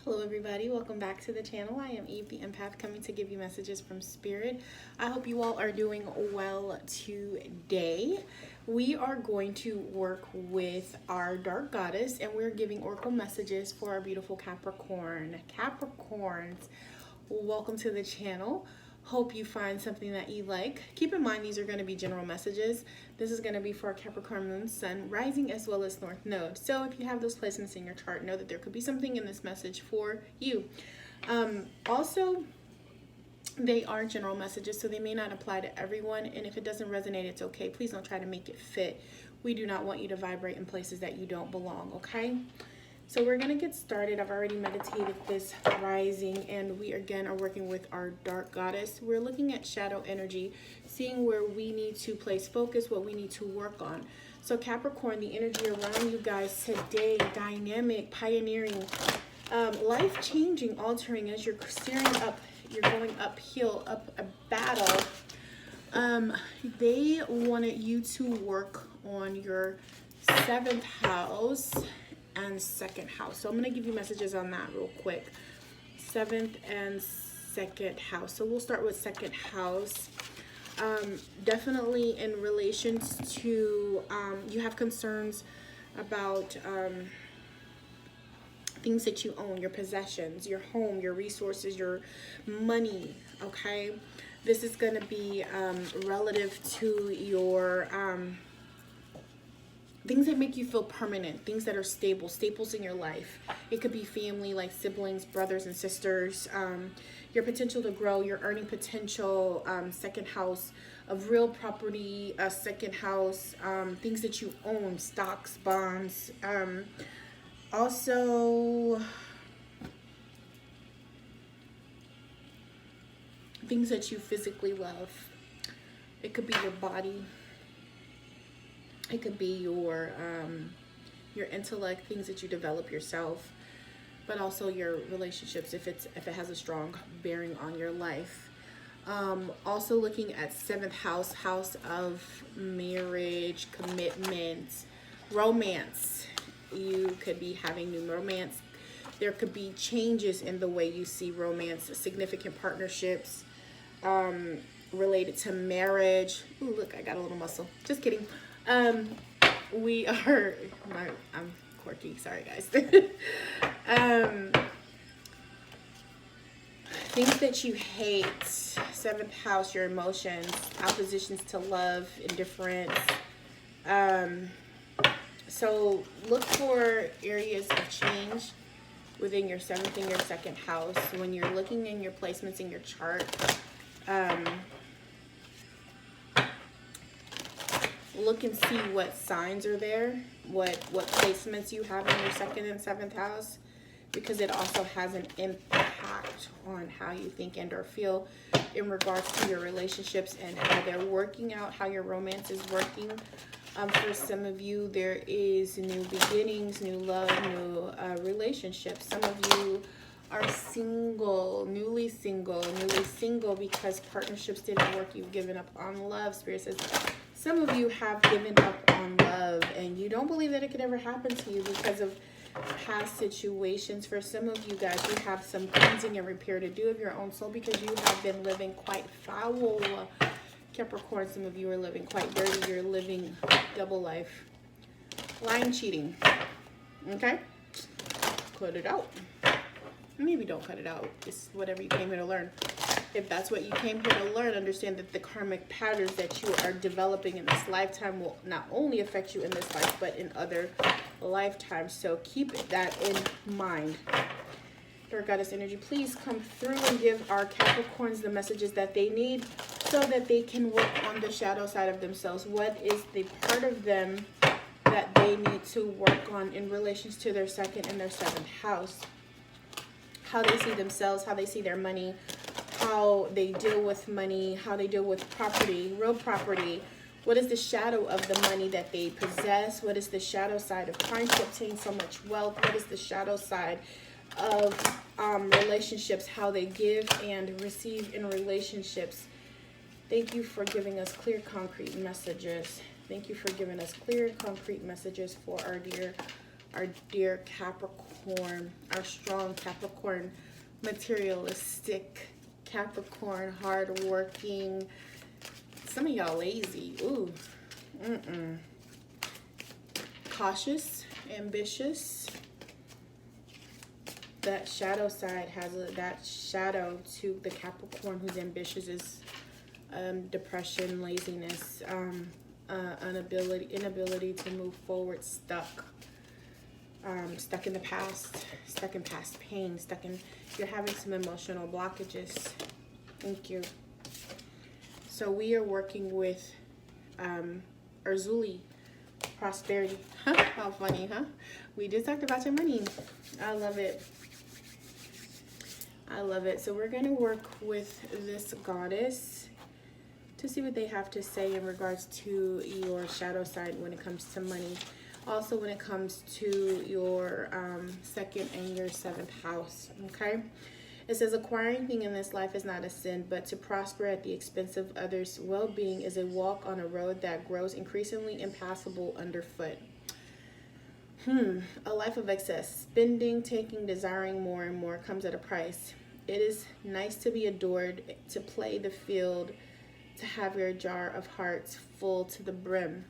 Hello everybody, welcome back to the channel. I am Eve the Empath, coming to give you messages from Spirit. I hope you all are doing well today. We are going to work with our dark goddess and we're giving oracle messages for our beautiful Capricorn. Capricorns, welcome to the channel. Hope you find something that you like. Keep in mind these are going to be general messages. This is going to be for Capricorn moon, sun, rising, as well as north node. So if you have those placements in your chart, know that there could be something in this message for you. Also, they are general messages, so they may not apply to everyone. And if it doesn't resonate, it's okay. Please don't try to make it fit. We do not want you to vibrate in places that you don't belong, okay? So we're going to get started. I've already meditated this rising, and we again are working with our dark goddess. We're looking at shadow energy, seeing where we need to place focus, what we need to work on. So Capricorn, the energy around you guys today, dynamic, pioneering, life-changing, altering as you're steering up, you're going uphill, up a battle. They wanted you to work on your 7th house and 2nd house. So I'm going to give you messages on that real quick. 7th and 2nd house. So we'll start with 2nd house. Definitely in relations to, you have concerns about things that you own, your possessions, your home, your resources, your money, okay? This is going to be relative to your things that make you feel permanent, things that are stable, staples in your life. It could be family, like siblings, brothers and sisters, your potential to grow, your earning potential, 2nd house of real property, 2nd house, things that you own, stocks, bonds, also things that you physically love. It could be your body. It could be your intellect, things that you develop yourself, but also your relationships if it has a strong bearing on your life. Also looking at 7th house, house of marriage, commitment, romance. You could be having new romance. There could be changes in the way you see romance, significant partnerships related to marriage. Ooh, look, I got a little muscle. Just kidding. We are, I'm quirky, sorry guys. Things that you hate, 7th house, your emotions, oppositions to love, indifference. So look for areas of change within your 7th and your 2nd house. When you're looking in your placements in your chart, look and see what signs are there, what placements you have in your 2nd and 7th house, because it also has an impact on how you think and or feel in regards to your relationships and how they're working out, how your romance is working. For some of you, there is new beginnings, new love, new relationships. Some of you are single, newly single because partnerships didn't work. You've given up on love. Spirit says some of you have given up on love and you don't believe that it could ever happen to you because of past situations. For some of you guys, you have some cleansing and repair to do of your own soul because you have been living quite foul. Capricorn, some of you are living quite dirty. You're living double life. Lying, cheating. Okay? Cut it out. Maybe don't cut it out. It's whatever you came here to learn. If that's what you came here to learn, understand that the karmic patterns that you are developing in this lifetime will not only affect you in this life, but in other lifetimes. So keep that in mind. Dark Goddess energy, please come through and give our Capricorns the messages that they need so that they can work on the shadow side of themselves. What is the part of them that they need to work on in relations to their 2nd and their 7th house? How they see themselves, how they see their money, how they deal with money, how they deal with property, real property. What is the shadow of the money that they possess? What is the shadow side of trying to obtain so much wealth? What is the shadow side of relationships, how they give and receive in relationships? Thank you for giving us clear, concrete messages. Thank you for giving us clear, concrete messages for our dear our dear Capricorn, our strong Capricorn, materialistic Capricorn, hardworking. Some of y'all lazy. Ooh. Cautious, ambitious. That shadow side has that shadow to the Capricorn who's ambitious is depression, laziness, inability to move forward, stuck in the past, stuck in past pain, you're having some emotional blockages. Thank you. So we are working with Urzuli, prosperity. How funny, huh? We just talked about your money. I love it. I love it. So we're going to work with this goddess to see what they have to say in regards to your shadow side when it comes to money. Also when it comes to your second and your seventh house, okay? It says acquiring things in this life is not a sin, but to prosper at the expense of others' well-being is a walk on a road that grows increasingly impassable underfoot. A life of excess, spending, taking, desiring more and more comes at a price. It is nice to be adored, to play the field, to have your jar of hearts full to the brim.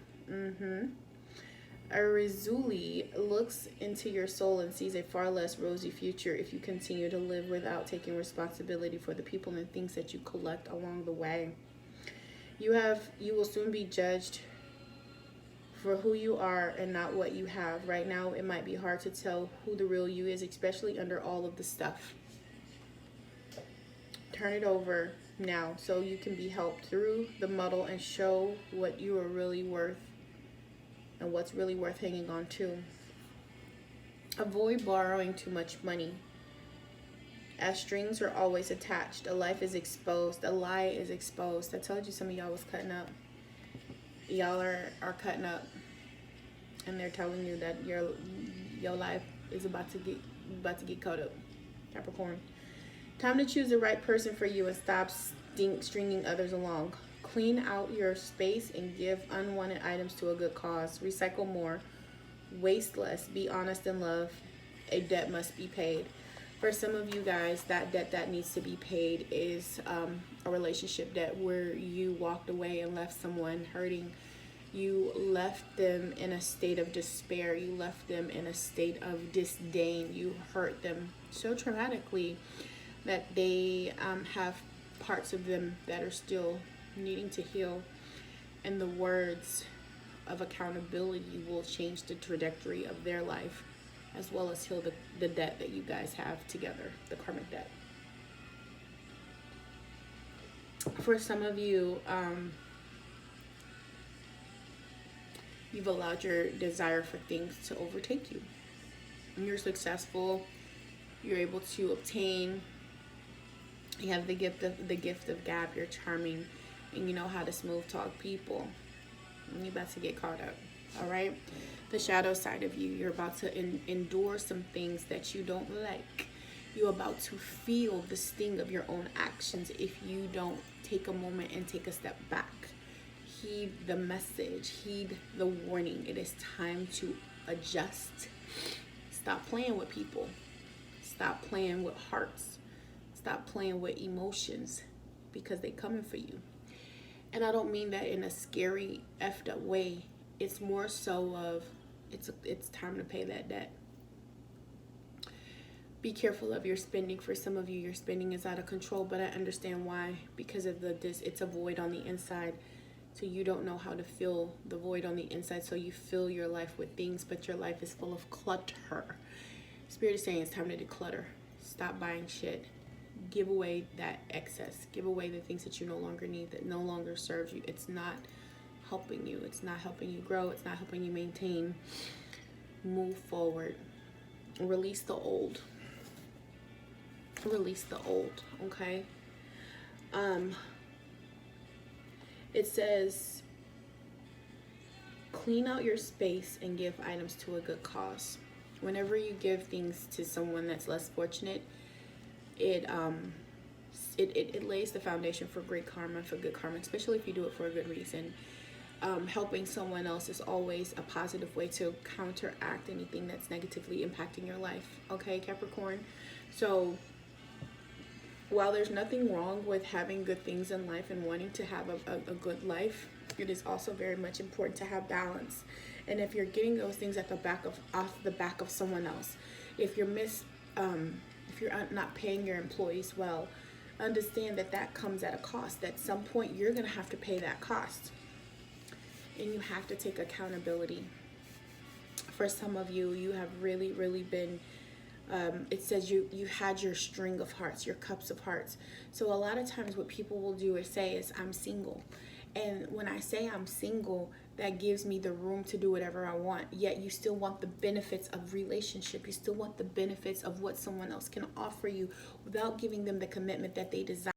Urzuli looks into your soul and sees a far less rosy future if you continue to live without taking responsibility for the people and things that you collect along the way. You will soon be judged for who you are and not what you have. Right now, it might be hard to tell who the real you is, especially under all of the stuff. Turn it over now so you can be helped through the muddle and show what you are really worth and what's really worth hanging on to. Avoid borrowing too much money, as strings are always attached. A life is exposed. A lie is exposed. I told you some of y'all was cutting up. Y'all are cutting up, and they're telling you that your life is about to get caught up. Capricorn, time to choose the right person for you and stop stringing others along. Clean out your space and give unwanted items to a good cause. Recycle more. Waste less. Be honest in love. A debt must be paid. For some of you guys, that debt that needs to be paid is a relationship debt where you walked away and left someone hurting. You left them in a state of despair. You left them in a state of disdain. You hurt them so traumatically that they have parts of them that are still needing to heal. And the words of accountability will change the trajectory of their life, as well as heal the debt that you guys have together, the karmic debt. For some of you, you've allowed your desire for things to overtake you. And you're successful. You're able to obtain. You have the gift of gab. You're charming, and you know how to smooth talk people. And you're about to get caught up. All right, the shadow side of you, you're about to endure some things that you don't like. You're about to feel the sting of your own actions if you don't take a moment and take a step back. Heed the message, heed the warning. It is time to adjust. Stop playing with people. Stop playing with hearts. Stop playing with emotions, because they're coming for you. And I don't mean that in a scary, effed up way. It's more so of it's time to pay that debt. Be careful of your spending. For some of you, your spending is out of control, but I understand why. Because of it's a void on the inside. So you don't know how to fill the void on the inside. So you fill your life with things, but your life is full of clutter. Spirit is saying it's time to declutter. Stop buying shit. Give away that excess. Give away the things that you no longer need, that no longer serves you. It's not helping you. It's not helping you grow. It's not helping you maintain. Move forward. Release the old. Release the old, okay? It says, clean out your space and give items to a good cause. Whenever you give things to someone that's less fortunate, it lays the foundation for great karma, for good karma, especially if you do it for a good reason. helping someone else is always a positive way to counteract anything that's negatively impacting your life. Okay, Capricorn? So while there's nothing wrong with having good things in life and wanting to have a good life, it is also very much important to have balance. And if you're getting those things at the back of off the back of someone else, if you're if you're not paying your employees well, understand that that comes at a cost. At some point, you're going to have to pay that cost, and you have to take accountability. For some of you, you have really been it says you had your string of hearts, your cups of hearts. So a lot of times what people will do is say is, I'm single. And when I say I'm single, that gives me the room to do whatever I want. Yet you still want the benefits of relationship. You still want the benefits of what someone else can offer you without giving them the commitment that they desire.